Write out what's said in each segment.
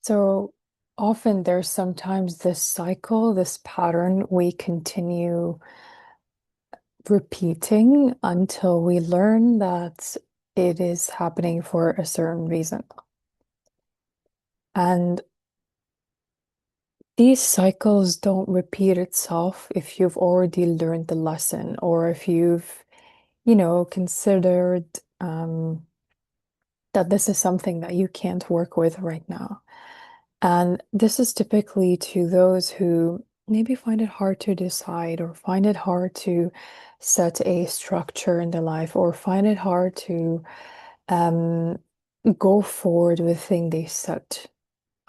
So often there's sometimes this cycle, this pattern we continue repeating until we learn that it is happening for a certain reason. And these cycles don't repeat itself if you've already learned the lesson or if you've, considered that this is something that you can't work with right now. And this is typically to those who maybe find it hard to decide or find it hard to set a structure in their life or find it hard to um, go forward with thing they set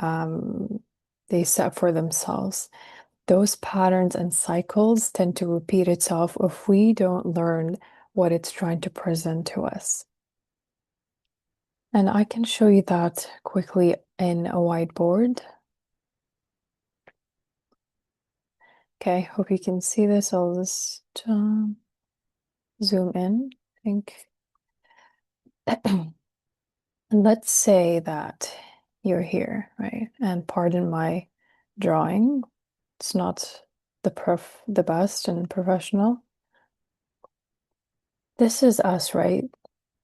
for themselves. Those patterns and cycles tend to repeat itself if we don't learn what it's trying to present to us. And I can show you that quickly in a whiteboard. Okay, hope you can see this. I'll just zoom in, I think. And let's say that you're here, right? And pardon my drawing. It's not the best and professional. This is us, right?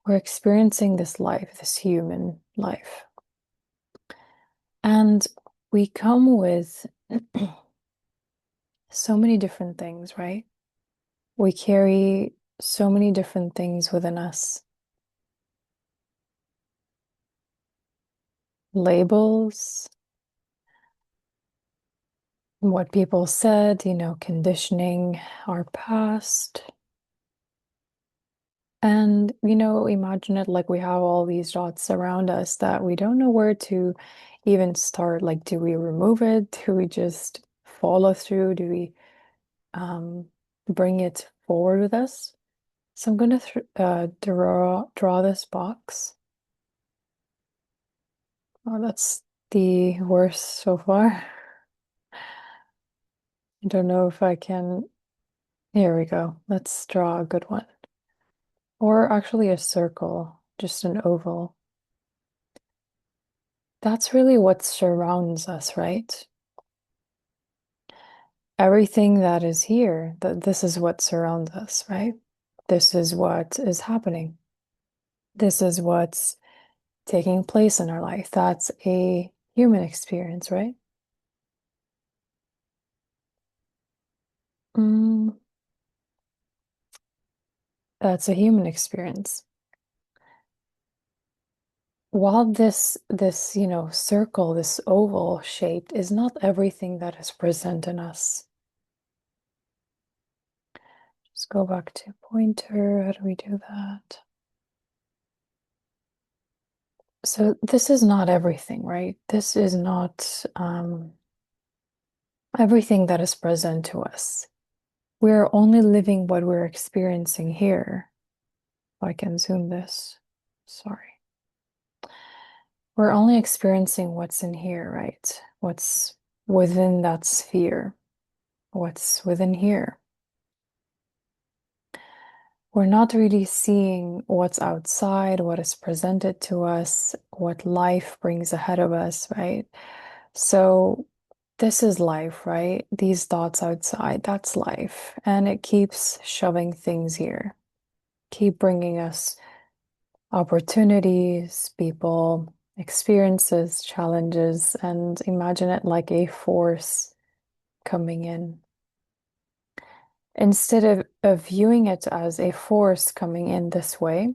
We're experiencing this life, this human life. And we come with so many different things, right? We carry so many different things within us. Labels, what people said, conditioning our past. And, imagine it like we have all these dots around us that we don't know where to even start. Like, do we remove it? Do we just follow through? Do we um, bring it forward with us? So I'm going to draw this box. Oh, that's the worst so far. I don't know if I can. Here we go. Let's draw a good one. Or actually a circle, just an oval. That's really what surrounds us, right? Everything that is here, that this is what surrounds us, right? This is what is happening. This is what's taking place in our life. That's a human experience, right? Mm, that's a human experience. While this, circle, this oval shaped is not everything that is present in us. Just go back to pointer. How do we do that? So this is not everything, right? This is not everything that is present to us. We're only living what we're experiencing here. If I can zoom this. Sorry. We're only experiencing what's in here, right? What's within that sphere, what's within here. We're not really seeing what's outside, what is presented to us, what life brings ahead of us, right? So this is life, right? These dots outside, that's life. And it keeps shoving things here, keep bringing us opportunities, people, experiences, challenges, and imagine it like a force coming in. Instead of viewing it as a force coming in this way,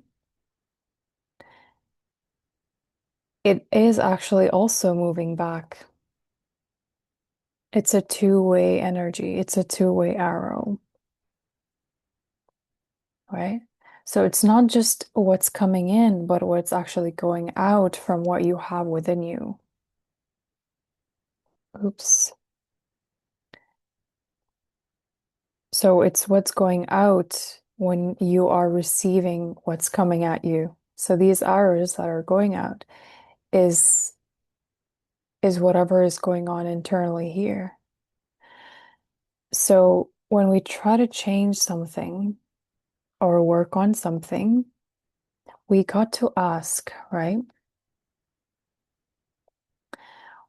it is actually also moving back. It's a two-way energy. It's a two-way arrow, right? So it's not just what's coming in, but what's actually going out from what you have within you. Oops. So it's what's going out when you are receiving what's coming at you. So these arrows that are going out is is whatever is going on internally here. So when we try to change something or work on something, we got to ask, right?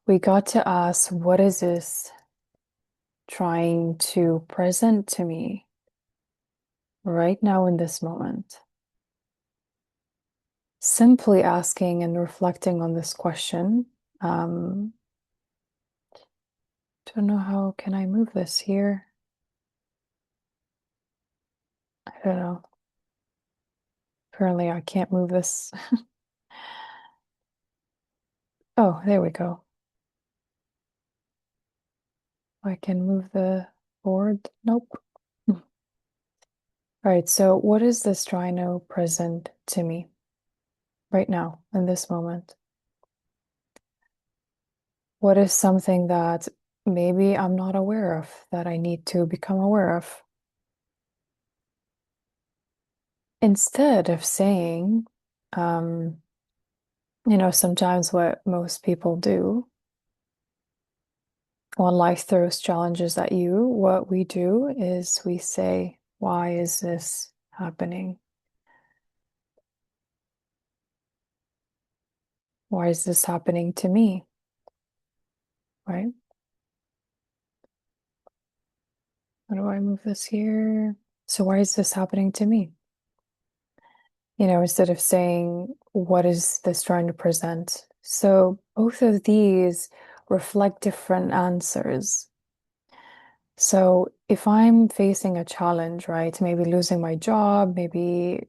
We got to ask, what is this trying to present to me right now in this moment? Simply asking and reflecting on this question. Um, don't know how can I move this here? I don't know. Apparently I can't move this. Oh, there we go. I can move the board. Nope. All right, so what is this trying to present to me right now in this moment? What is something that maybe I'm not aware of that I need to become aware of? Instead of saying, um, sometimes what most people do when life throws challenges at you, what we do is we say, why is this happening? Why is this happening to me? Right? How do I move this here? So why is this happening to me? Instead of saying, what is this trying to present? So both of these reflect different answers. So if I'm facing a challenge, right, maybe losing my job, maybe,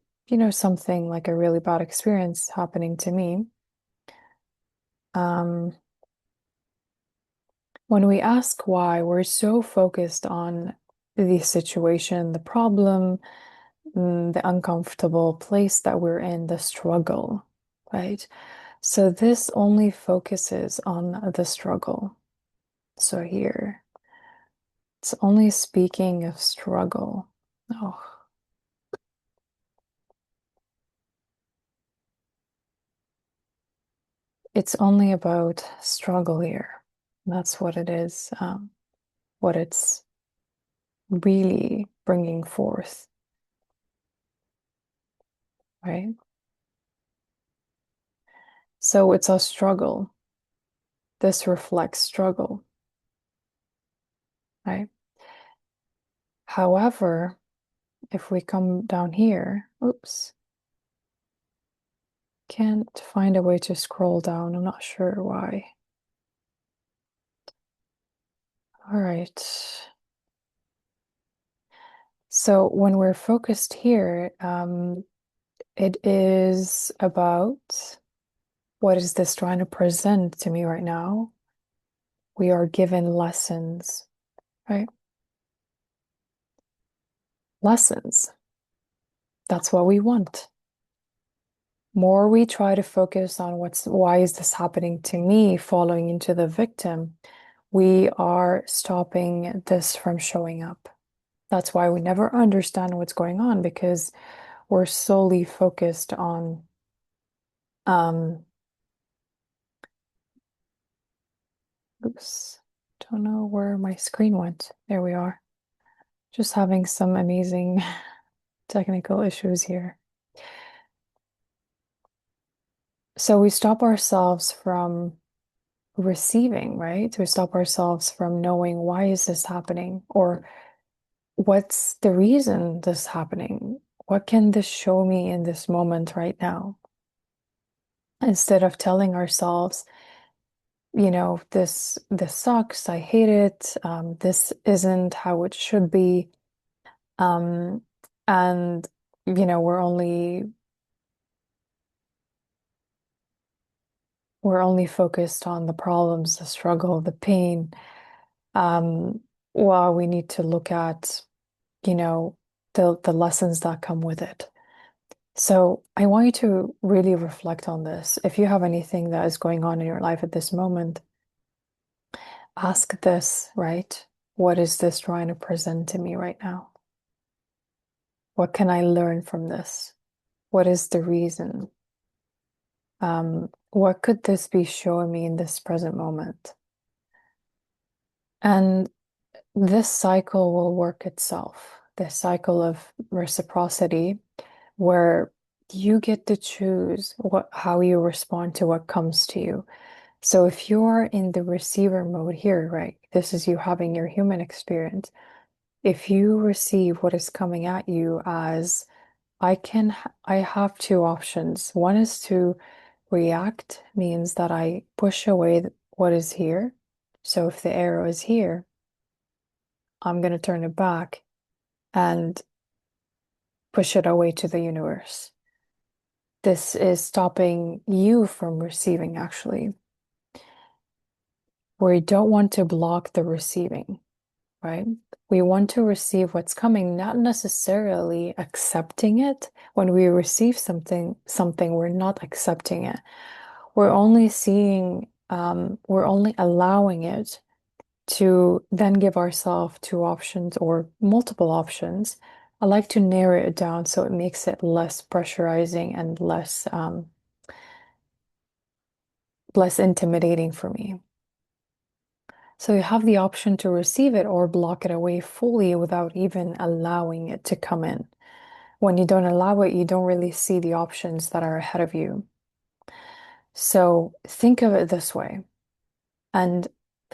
something like a really bad experience happening to me, um, when we ask why, we're so focused on the situation, the problem, the uncomfortable place that we're in, the struggle, right? So this only focuses on the struggle. So here, it's only speaking of struggle. Oh, it's only about struggle here. That's what it is, what it's really bringing forth, right? So it's a struggle. This reflects struggle, right? However, if we come down here, oops, can't find a way to scroll down. I'm not sure why. All right. So when we're focused here, it is about what is this trying to present to me right now? We are given lessons, right? Lessons. That's what we want. More we try to focus on why is this happening to me, following into the victim, we are stopping this from showing up. That's why we never understand what's going on because we're solely focused on um oops, don't know where my screen went. There we are. Just having some amazing technical issues here. So we stop ourselves from receiving, right? We stop ourselves from knowing why is this happening or what's the reason this is happening? What can this show me in this moment right now? Instead of telling ourselves, this sucks, I hate it, this isn't how it should be. Um, and we're only focused on the problems, the struggle, the pain. Um, while we need to look at, you know, the lessons that come with it. So I want you to really reflect on this. If you have anything that is going on in your life at this moment, ask this, right? What is this trying to present to me right now? What can I learn from this? What is the reason? What could this be showing me in this present moment? And this cycle will work itself, this cycle of reciprocity, where you get to choose how you respond to what comes to you. So if you're in the receiver mode here, right, this is you having your human experience. If you receive what is coming at you as I have two options. One is to react, means that I push away what is here. So if the arrow is here, I'm going to turn it back and push it away to the universe. This is stopping you from receiving, actually. We don't want to block the receiving, right? We want to receive what's coming, not necessarily accepting it. When we receive something, we're not accepting it. We're only seeing, we're only allowing it to then give ourselves two options or multiple options. I like to narrow it down so it makes it less pressurizing and less intimidating for me. So you have the option to receive it or block it away fully without even allowing it to come in. When you don't allow it, you don't really see the options that are ahead of you. So think of it this way. And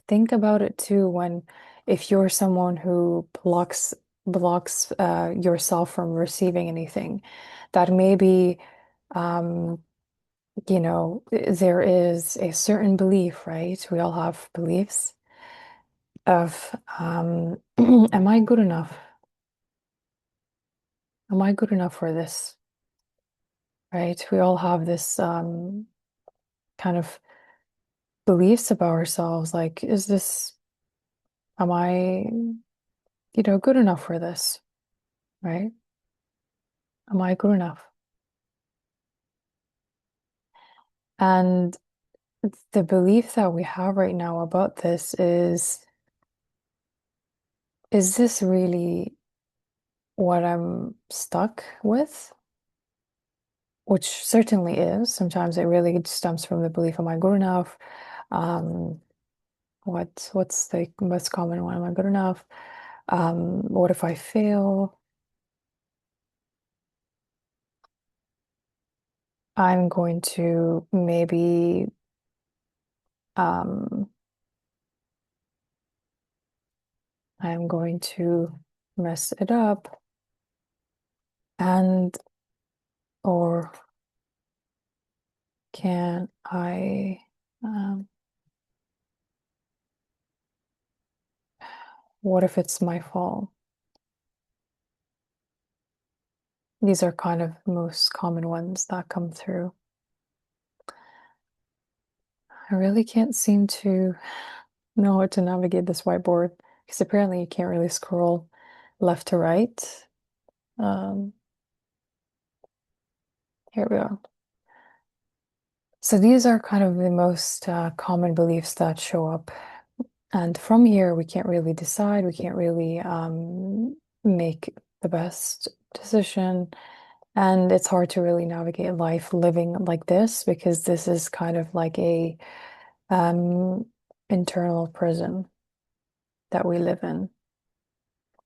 think about it too when if you're someone who blocks yourself from receiving anything, that maybe there is a certain belief, right? We all have beliefs of am I good enough? Am I good enough for this? Right? We all have this kind of beliefs about ourselves, like, am I, good enough for this? Right? Am I good enough? And the belief that we have right now about this is this really what I'm stuck with? Which certainly is. Sometimes it really stems from the belief, am I good enough? Um, what's the most common one? Am I good enough? What if I fail? I'm going to maybe um, I'm going to mess it up and or can I what if it's my fault? These are kind of the most common ones that come through. I really can't seem to know how to navigate this whiteboard because apparently you can't really scroll left to right. Um, Here we go. So these are kind of the most common beliefs that show up. And from here, we can't really decide. We can't really make the best decision. And it's hard to really navigate life living like this because this is kind of like a um, internal prison that we live in.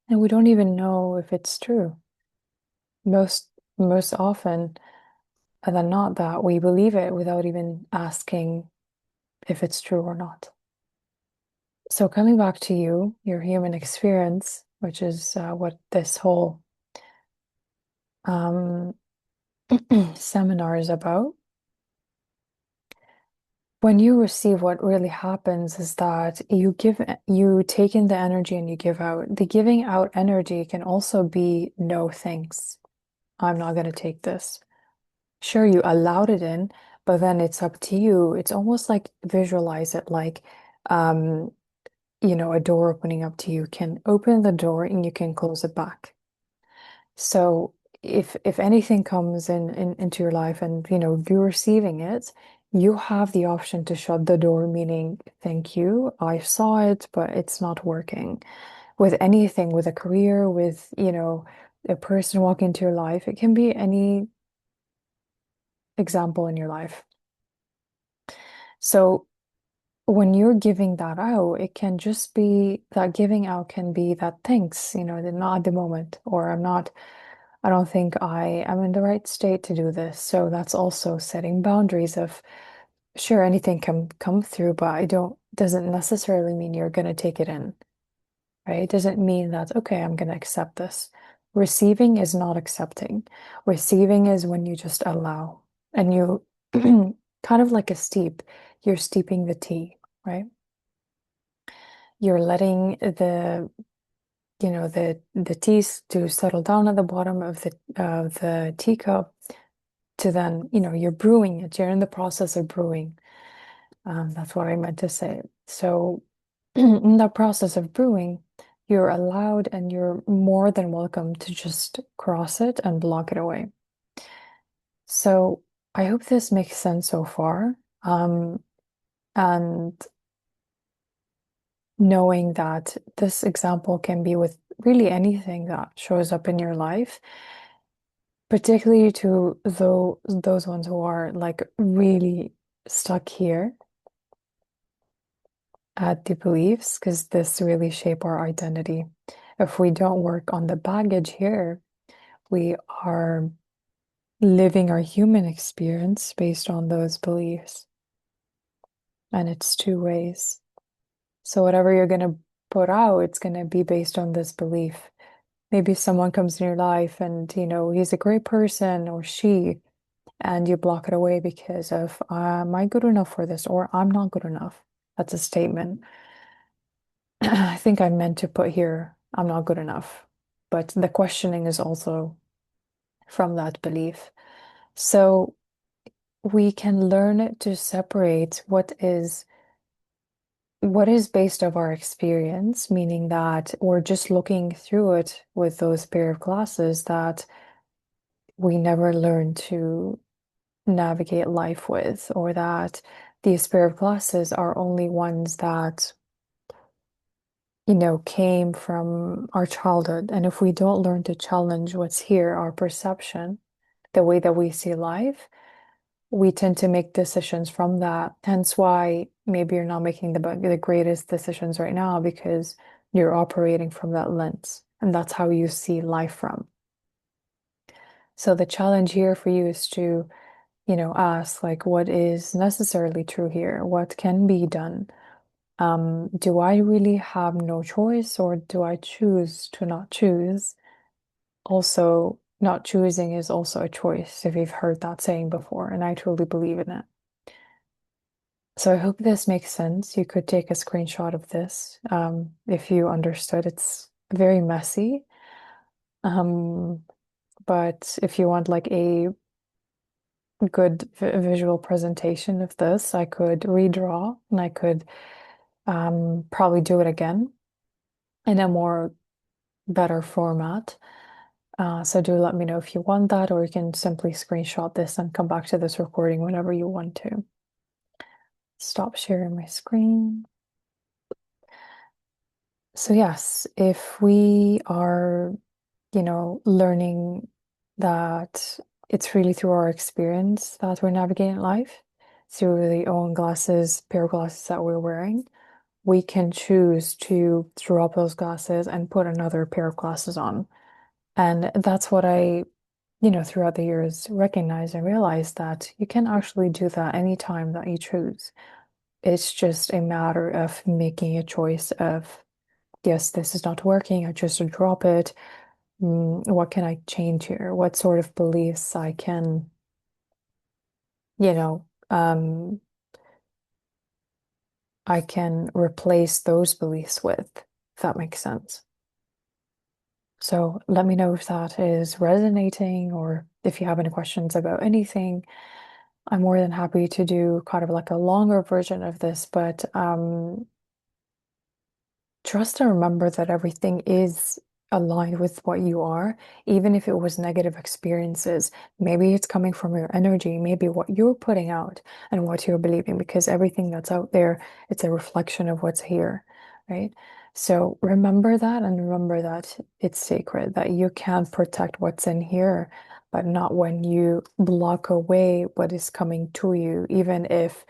And we don't even know if it's true. Most most often than not that we believe it without even asking if it's true or not. So coming back to you, your human experience, which is what this whole um, seminar is about. When you receive, what really happens is that you take in the energy and you give out. The giving out energy can also be no thanks. I'm not going to take this. Sure, you allowed it in, but then it's up to you. It's almost like visualize it like, um, a door opening up to you. You can open the door and you can close it back. So if anything comes into your life and you're receiving it, you have the option to shut the door, meaning thank you, I saw it, but it's not working. With anything, with a career, with a person walking into your life, it can be any example in your life. So when you're giving that out, it can just be that giving out can be that thanks, not at the moment, or I don't think I am in the right state to do this. So that's also setting boundaries of sure, anything can come through, but I don't, doesn't necessarily mean you're going to take it in, right? It doesn't mean that, okay, I'm going to accept this. Receiving is not accepting. Receiving is when you just allow and you kind of like a steep, you're steeping the tea, right? You're letting the tea to settle down at the bottom of the teacup to then, you're brewing it. You're in the process of brewing. That's what I meant to say. So in the process of brewing, you're allowed and you're more than welcome to just cross it and block it away. So I hope this makes sense so far. And knowing that this example can be with really anything that shows up in your life, particularly to those ones who are like really stuck here at the beliefs, because this really shape our identity. If we don't work on the baggage here, we are living our human experience based on those beliefs. And it's two ways. So whatever you're going to put out, it's going to be based on this belief. Maybe someone comes in your life and, he's a great person or she, and you block it away because of, am I good enough for this? Or I'm not good enough. That's a statement. I think I meant to put here, I'm not good enough. But the questioning is also from that belief. So we can learn to separate what is based of our experience, meaning that we're just looking through it with those pair of glasses that we never learn to navigate life with, or that these pair of glasses are only ones that came from our childhood. And if we don't learn to challenge what's here, our perception, the way that we see life, we tend to make decisions from that. Hence why maybe you're not making the greatest decisions right now because you're operating from that lens. And that's how you see life from. So the challenge here for you is to, ask like what is necessarily true here? What can be done? Do I really have no choice or do I choose to not choose? Also, not choosing is also a choice, if you've heard that saying before, and I truly believe in it. So I hope this makes sense. You could take a screenshot of this if you understood. It's very messy. Um, but if you want like a good visual presentation of this, I could redraw and I could probably do it again in a more better format. So do let me know if you want that, or you can simply screenshot this and come back to this recording whenever you want to. Stop sharing my screen. So yes, if we are, learning that it's really through our experience that we're navigating life, through the own glasses, pair of glasses that we're wearing, we can choose to drop those glasses and put another pair of glasses on. And that's what I throughout the years, recognize and realize that you can actually do that anytime that you choose. It's just a matter of making a choice of, yes, this is not working. I choose to drop it. What can I change here? What sort of beliefs I can, you know, um, I can replace those beliefs with, if that makes sense. So let me know if that is resonating or if you have any questions about anything. I'm more than happy to do kind of like a longer version of this, but trust and remember that everything is aligned with what you are, even if it was negative experiences. Maybe it's coming from your energy, maybe what you're putting out and what you're believing, because everything that's out there, it's a reflection of what's here, right? So remember that and remember that it's sacred, that you can protect what's in here, but not when you block away what is coming to you, even if,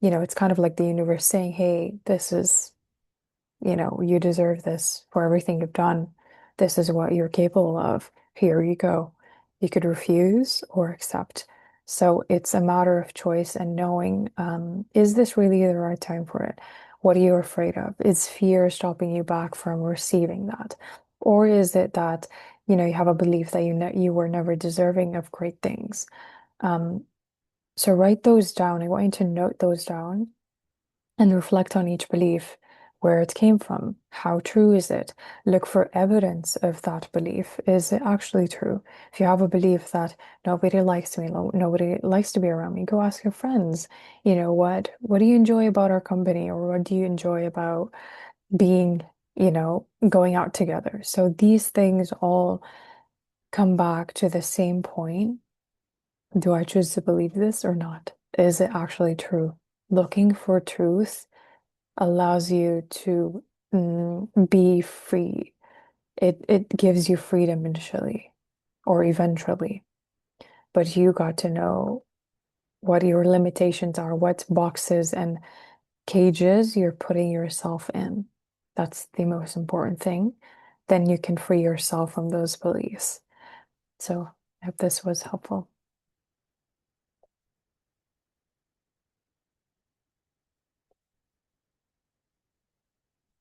it's kind of like the universe saying, hey, this is you deserve this for everything you've done. This is what you're capable of. Here you go. You could refuse or accept. So it's a matter of choice and knowing, is this really the right time for it? What are you afraid of? Is fear stopping you back from receiving that? Or is it that, you have a belief that you were never deserving of great things? Um, so write those down. I want you to note those down and reflect on each belief, where it came from. How true is it? Look for evidence of that belief. Is it actually true? If you have a belief that nobody likes me, nobody likes to be around me, go ask your friends, what do you enjoy about our company, or what do you enjoy about being, going out together? So these things all come back to the same point. Do I choose to believe this or not? Is it actually true? Looking for truth allows you to be free. It gives you freedom initially or eventually, but you got to know what your limitations are, what boxes and cages you're putting yourself in. That's the most important thing. Then you can free yourself from those beliefs. So I hope this was helpful.